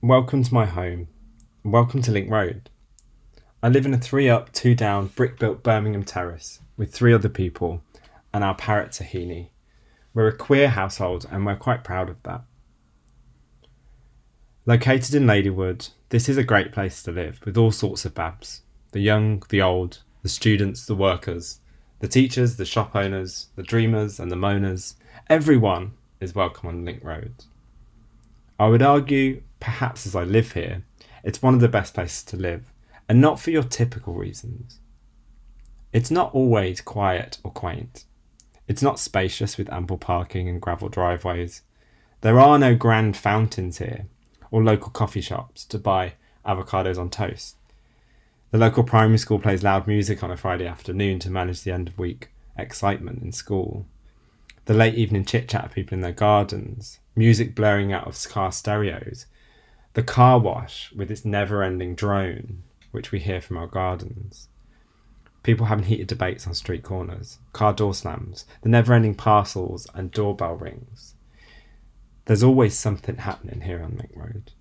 Welcome to my home. Welcome to Link Road. I live in a 3 up, 2 down, brick-built Birmingham terrace with 3 other people and our parrot Tahini. We're a queer household and we're quite proud of that. Located in Ladywood, this is a great place to live with all sorts of babs. The young, the old, the students, the workers, the teachers, the shop owners, the dreamers and the moaners. Everyone is welcome on Link Road. I would argue, perhaps as I live here, it's one of the best places to live, and not for your typical reasons. It's not always quiet or quaint. It's not spacious with ample parking and gravel driveways. There are no grand fountains here, or local coffee shops to buy avocados on toast. The local primary school plays loud music on a Friday afternoon to manage the end of week excitement in school. The late evening chit-chat of people in their gardens, music blaring out of car stereos, the car wash with its never-ending drone, which we hear from our gardens, people having heated debates on street corners, car door slams, the never-ending parcels and doorbell rings. There's always something happening here on Link Road.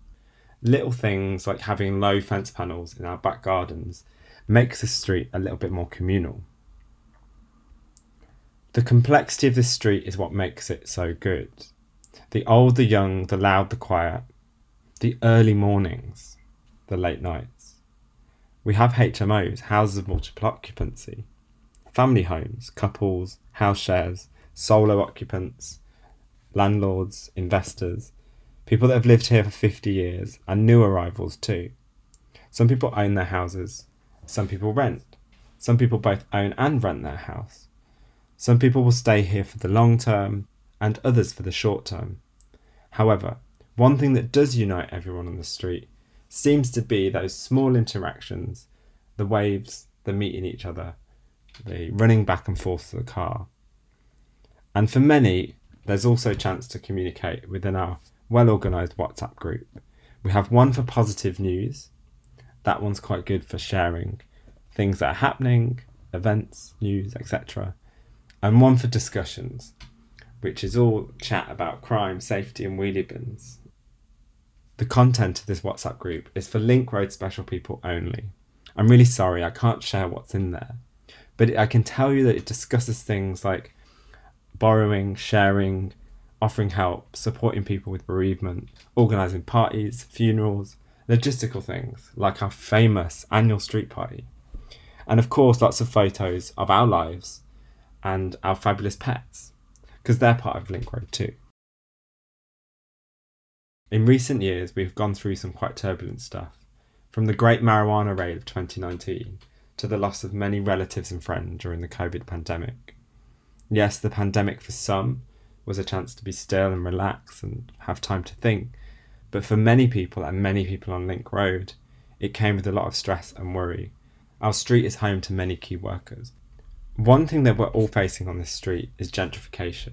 Little things like having low fence panels in our back gardens makes the street a little bit more communal. The complexity of this street is what makes it so good. The old, the young, the loud, the quiet, the early mornings, the late nights. We have HMOs, houses of multiple occupancy, family homes, couples, house shares, solo occupants, landlords, investors, people that have lived here for 50 years, and new arrivals too. Some people own their houses, some people rent, some people both own and rent their house. Some people will stay here for the long term and others for the short term. However, one thing that does unite everyone on the street seems to be those small interactions, the waves, the meeting each other, the running back and forth to the car. And for many, there's also a chance to communicate within our well-organised WhatsApp group. We have one for positive news. That one's quite good for sharing things that are happening, events, news, etc. And one for discussions, which is all chat about crime, safety and wheelie bins. The content of this WhatsApp group is for Link Road special people only. I'm really sorry I can't share what's in there, but I can tell you that it discusses things like borrowing, sharing, offering help, supporting people with bereavement, organising parties, funerals, logistical things like our famous annual street party. And of course lots of photos of our lives and our fabulous pets, because they're part of Link Road too. In recent years, we've gone through some quite turbulent stuff, from the great marijuana raid of 2019 to the loss of many relatives and friends during the COVID pandemic. Yes, the pandemic for some was a chance to be still and relax and have time to think, but for many people and many people on Link Road, it came with a lot of stress and worry. Our street is home to many key workers. One thing that we're all facing on this street is gentrification.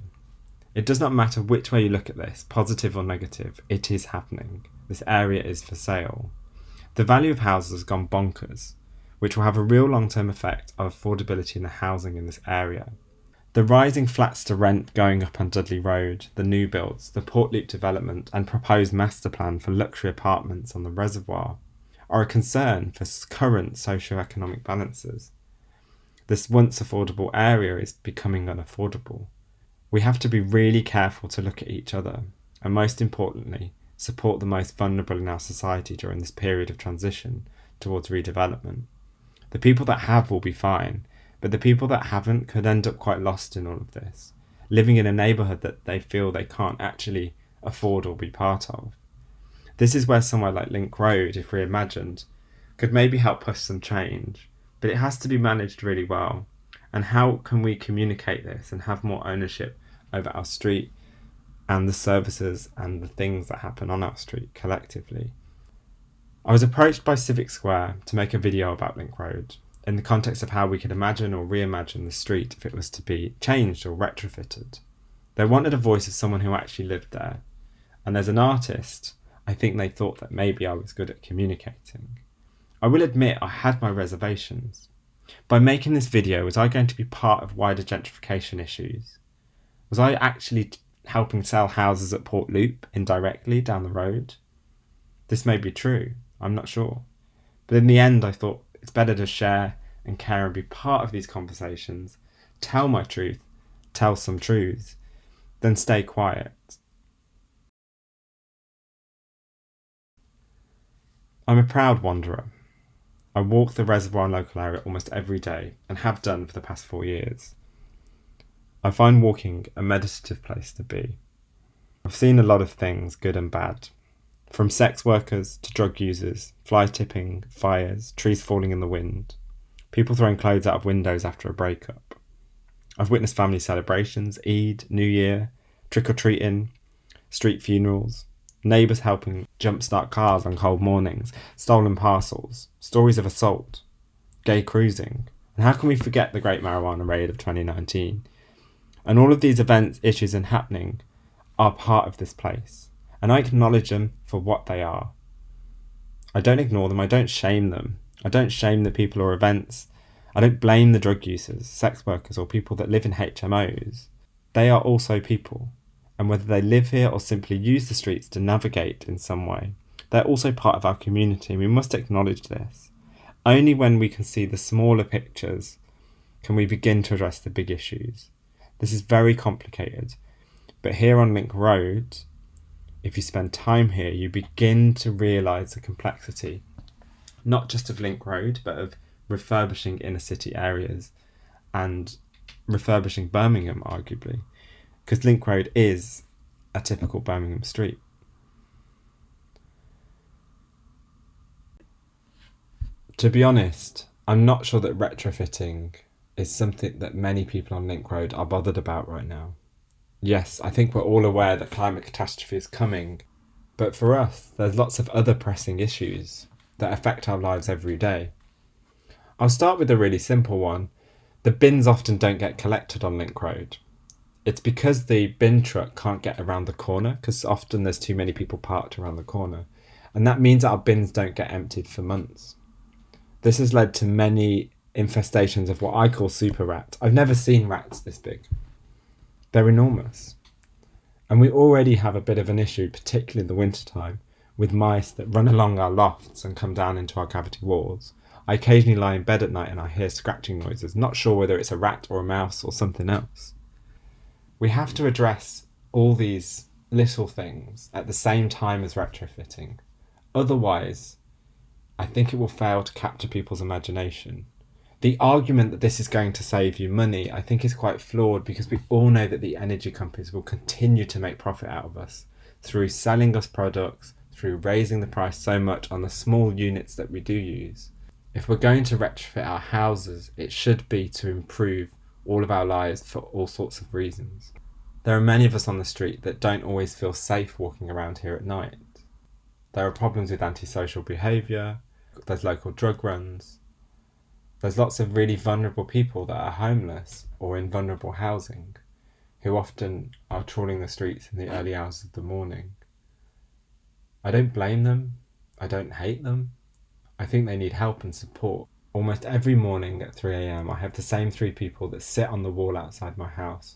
It does not matter which way you look at this, positive or negative, it is happening. This area is for sale. The value of houses has gone bonkers, which will have a real long-term effect on affordability in the housing in this area. The rising flats to rent going up on Dudley Road, the new builds, the Port Loop development and proposed master plan for luxury apartments on the reservoir are a concern for current socio-economic balances. This once affordable area is becoming unaffordable. We have to be really careful to look at each other and, most importantly, support the most vulnerable in our society during this period of transition towards redevelopment. The people that have will be fine, but the people that haven't could end up quite lost in all of this, living in a neighbourhood that they feel they can't actually afford or be part of. This is where somewhere like Link Road, if reimagined, could maybe help push some change, but it has to be managed really well. And how can we communicate this and have more ownership over our street and the services and the things that happen on our street collectively? I was approached by Civic Square to make a video about Link Road in the context of how we could imagine or reimagine the street if it was to be changed or retrofitted. They wanted a voice of someone who actually lived there. And as an artist, I think they thought that maybe I was good at communicating. I will admit I had my reservations. By making this video, was I going to be part of wider gentrification issues? Was I actually helping sell houses at Port Loop indirectly down the road? This may be true, I'm not sure. But in the end, I thought it's better to share and care and be part of these conversations, tell my truth, tell some truths, than stay quiet. I'm a proud wanderer. I walk the reservoir and local area almost every day and have done for the past 4 years. I find walking a meditative place to be. I've seen a lot of things, good and bad. From sex workers to drug users, fly tipping, fires, trees falling in the wind, people throwing clothes out of windows after a breakup. I've witnessed family celebrations, Eid, New Year, trick-or-treating, street funerals, neighbours helping jumpstart cars on cold mornings, stolen parcels, stories of assault, gay cruising. And how can we forget the Great Marijuana Raid of 2019? And all of these events, issues and happening are part of this place. And I acknowledge them for what they are. I don't ignore them, I don't shame them. I don't shame the people or events. I don't blame the drug users, sex workers or people that live in HMOs. They are also people. And whether they live here or simply use the streets to navigate in some way, they're also part of our community, and we must acknowledge this. Only when we can see the smaller pictures can we begin to address the big issues. This is very complicated, but here on Link Road, if you spend time here, you begin to realise the complexity, not just of Link Road, but of refurbishing inner city areas and refurbishing Birmingham, arguably. Because Link Road is a typical Birmingham street. To be honest, I'm not sure that retrofitting is something that many people on Link Road are bothered about right now. Yes, I think we're all aware that climate catastrophe is coming, but for us, there's lots of other pressing issues that affect our lives every day. I'll start with a really simple one. The bins often don't get collected on Link Road. It's because the bin truck can't get around the corner, because often there's too many people parked around the corner. And that means that our bins don't get emptied for months. This has led to many infestations of what I call super rats. I've never seen rats this big. They're enormous. And we already have a bit of an issue, particularly in the wintertime, with mice that run along our lofts and come down into our cavity walls. I occasionally lie in bed at night and I hear scratching noises, not sure whether it's a rat or a mouse or something else. We have to address all these little things at the same time as retrofitting. Otherwise, I think it will fail to capture people's imagination. The argument that this is going to save you money, I think, is quite flawed, because we all know that the energy companies will continue to make profit out of us through selling us products, through raising the price so much on the small units that we do use. If we're going to retrofit our houses, it should be to improve all of our lives for all sorts of reasons. There are many of us on the street that don't always feel safe walking around here at night. There are problems with antisocial behaviour, there's local drug runs, there's lots of really vulnerable people that are homeless or in vulnerable housing, who often are trawling the streets in the early hours of the morning. I don't blame them, I don't hate them, I think they need help and support. Almost every morning at 3 a.m. I have the same 3 people that sit on the wall outside my house,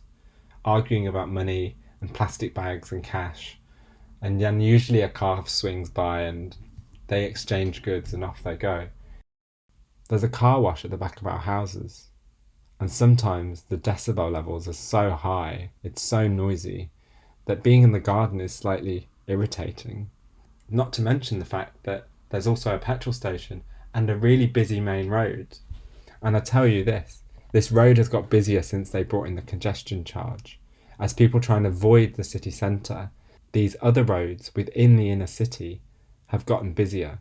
arguing about money and plastic bags and cash, and then usually a car swings by and they exchange goods and off they go. There's a car wash at the back of our houses, and sometimes the decibel levels are so high, it's so noisy, that being in the garden is slightly irritating. Not to mention the fact that there's also a petrol station and a really busy main road. And I tell you this road has got busier since they brought in the congestion charge. As people try and avoid the city centre, these other roads within the inner city have gotten busier.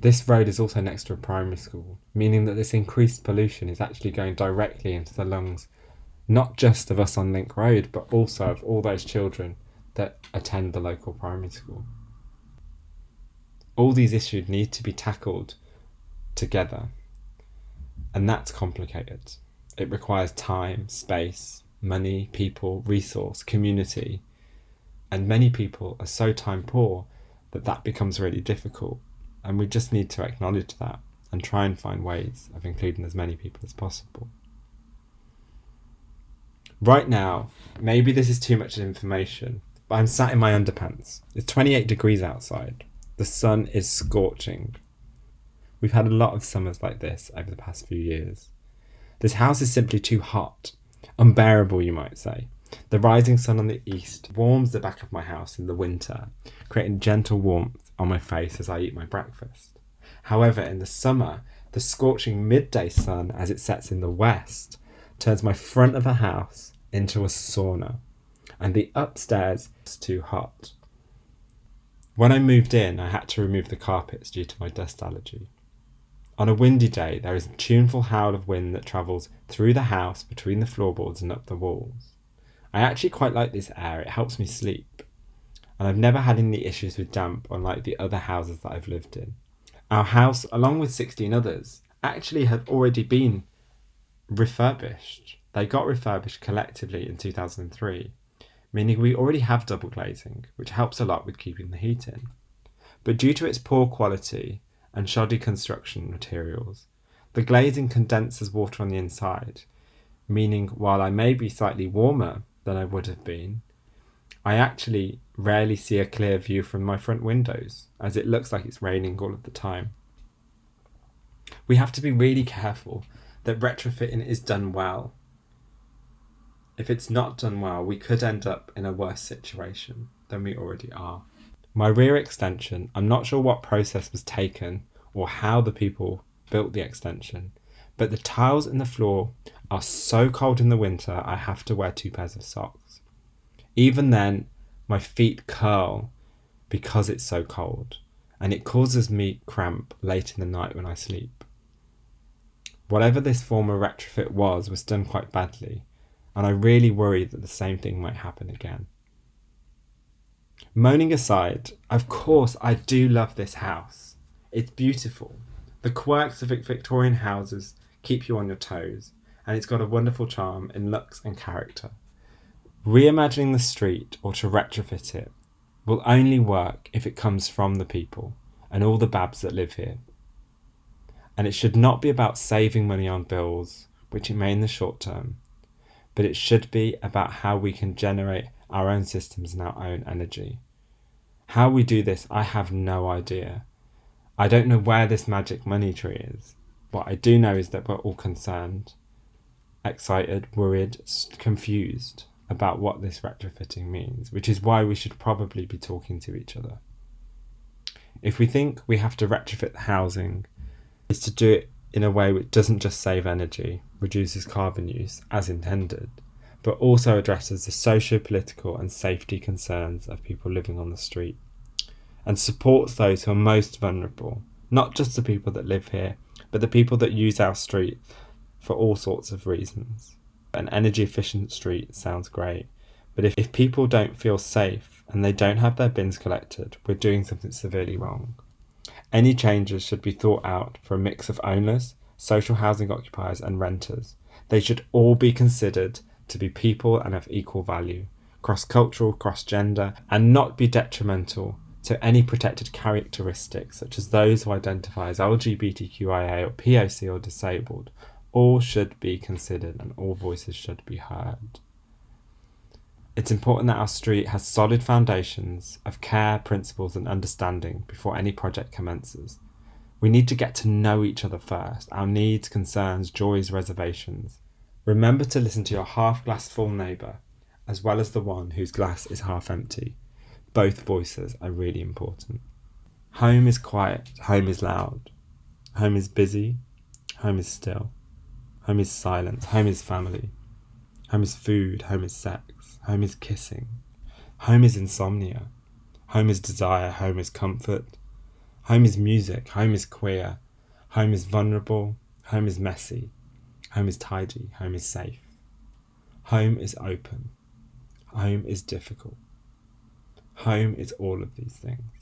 This road is also next to a primary school, meaning that this increased pollution is actually going directly into the lungs, not just of us on Link Road, but also of all those children that attend the local primary school. All these issues need to be tackled together, and that's complicated. It requires time, space, money, people, resource, community, and many people are so time poor that becomes really difficult, and we just need to acknowledge that and try and find ways of including as many people as possible. Right now, maybe this is too much information, but I'm sat in my underpants. It's 28 degrees outside. The sun is scorching. We've had a lot of summers like this over the past few years. This house is simply too hot. Unbearable, you might say. The rising sun on the east warms the back of my house in the winter, creating gentle warmth on my face as I eat my breakfast. However, in the summer, the scorching midday sun as it sets in the west turns my front of the house into a sauna, and the upstairs is too hot. When I moved in, I had to remove the carpets due to my dust allergy. On a windy day, there is a tuneful howl of wind that travels through the house, between the floorboards and up the walls. I actually quite like this air, it helps me sleep. And I've never had any issues with damp, unlike the other houses that I've lived in. Our house, along with 16 others, actually have already been refurbished. They got refurbished collectively in 2003, meaning we already have double glazing, which helps a lot with keeping the heat in. But due to its poor quality and shoddy construction materials, the glazing condenses water on the inside, meaning while I may be slightly warmer than I would have been, I actually rarely see a clear view from my front windows, as it looks like it's raining all of the time. We have to be really careful that retrofitting is done well. If it's not done well, we could end up in a worse situation than we already are. My rear extension, I'm not sure what process was taken or how the people built the extension, but the tiles in the floor are so cold in the winter I have to wear 2 pairs of socks. Even then, my feet curl because it's so cold, and it causes me cramp late in the night when I sleep. Whatever this former retrofit was done quite badly, and I really worry that the same thing might happen again. Moaning aside, of course I do love this house. It's beautiful. The quirks of Victorian houses keep you on your toes, and it's got a wonderful charm in looks and character. Reimagining the street or to retrofit it will only work if it comes from the people and all the babs that live here. And it should not be about saving money on bills, which it may in the short term, but it should be about how we can generate our own systems and our own energy. How we do this, I have no idea. I don't know where this magic money tree is. What I do know is that we're all concerned, excited, worried, confused about what this retrofitting means, which is why we should probably be talking to each other. If we think we have to retrofit the housing, is to do it in a way which doesn't just save energy, reduces carbon use as intended, but also addresses the socio-political and safety concerns of people living on the street, and supports those who are most vulnerable, not just the people that live here, but the people that use our street for all sorts of reasons. An energy efficient street sounds great, but if people don't feel safe and they don't have their bins collected, we're doing something severely wrong. Any changes should be thought out for a mix of owners, social housing occupiers and renters. They should all be considered to be people and have equal value, cross-cultural, cross-gender, and not be detrimental to any protected characteristics such as those who identify as LGBTQIA or POC or disabled. All should be considered and all voices should be heard. It's important that our street has solid foundations of care, principles and understanding before any project commences. We need to get to know each other first, our needs, concerns, joys, reservations. Remember to listen to your half glass full neighbour, as well as the one whose glass is half empty. Both voices are really important. Home is quiet, home is loud. Home is busy, home is still. Home is silence, home is family. Home is food, home is sex, home is kissing. Home is insomnia. Home is desire, home is comfort. Home is music, home is queer. Home is vulnerable, home is messy. Home is tidy, home is safe. Home is open. Home is difficult. Home is all of these things.